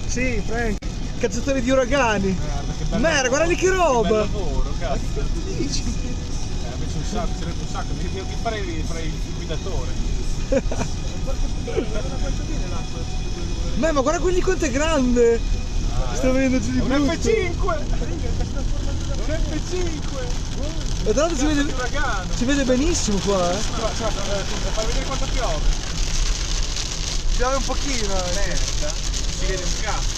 Sì, Frank. Cacciatori di uragani. Merda, guarda lì che roba. Che lavoro, cazzo. Che dici? Invece un sacco, sarebbe un sacco. Io farei il guidatore. Ma guarda quelli quanto è grande. Sto vedendo giù di un brutto. F5! Un F5! E tra l'altro si vede benissimo qua, Fai vedere quanto piove. Piove un pochino. Merda. Si vede un cazzo.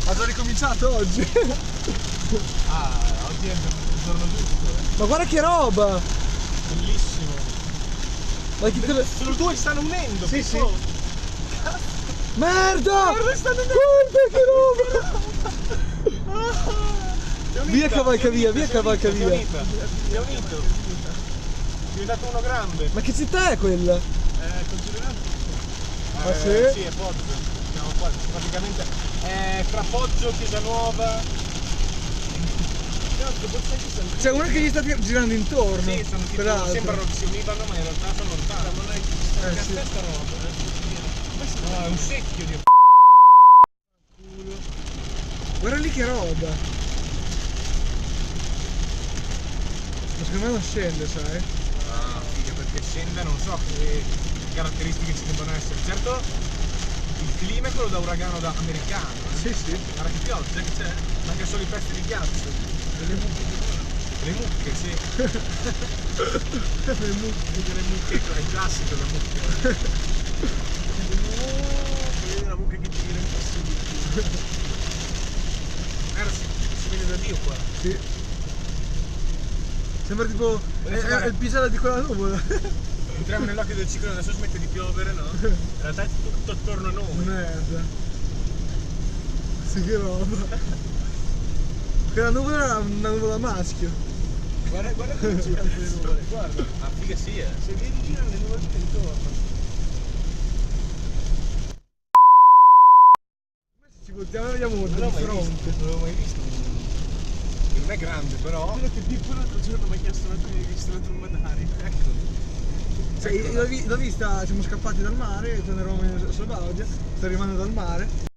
Ha già ricominciato oggi. Oggi è il giorno giusto. Ma guarda che roba. Bellissimo. Ma che cosa... Solo due stanno unendo. Sì, sì. Merda! Merda, Stanno unendo. guarda che roba. Via cavalca via, via cavalca via. Si è unito. È diventato uno grande. Ma che città è quella? Ah, sì? Sì, è Poggio. Siamo qua, praticamente è fra Poggio, Chiesa Nuova. C'è uno che gli sta girando intorno. Sì, sono tipo, sembrano che si univano, ma in realtà sono lontani. Ma non è sì. questa roba. No, è un secchio di Guarda lì che roba. Ma secondo me non scende, sai? Ah, figa, perché scende, non so che caratteristiche ci debbano essere. Certo, il clima è quello da uragano americano. Sì, sì. Guarda che pioggia che c'è, anche solo i pezzi di ghiaccio. Le mucche, sì. Le mucche. Le mucche, è classico le mucche. Vedi una mucca che gira impossibile. Si vede da Dio qua. Sì. Sembra tipo è il pisello di quella nuvola. Entriamo nell'occhio del ciclone, adesso smette di piovere, no? In realtà è tutto attorno a noi. Merda. Sì, che roba. Quella nuvola era una nuvola maschio. Guarda come girano le nuvole, guarda. Ah, figa sì, eh. Se vedi girano le nuvole tutte intorno. Ci voltiamo e vediamo di Non fronte. l'avevo mai visto. Non è grande però. Quello che Pippo l'altro giorno mi ha chiesto una hai visto la dromadaria. Ecco. L'ho vista, siamo scappati dal mare, torneremo in Sabaudia, sto arrivando dal mare.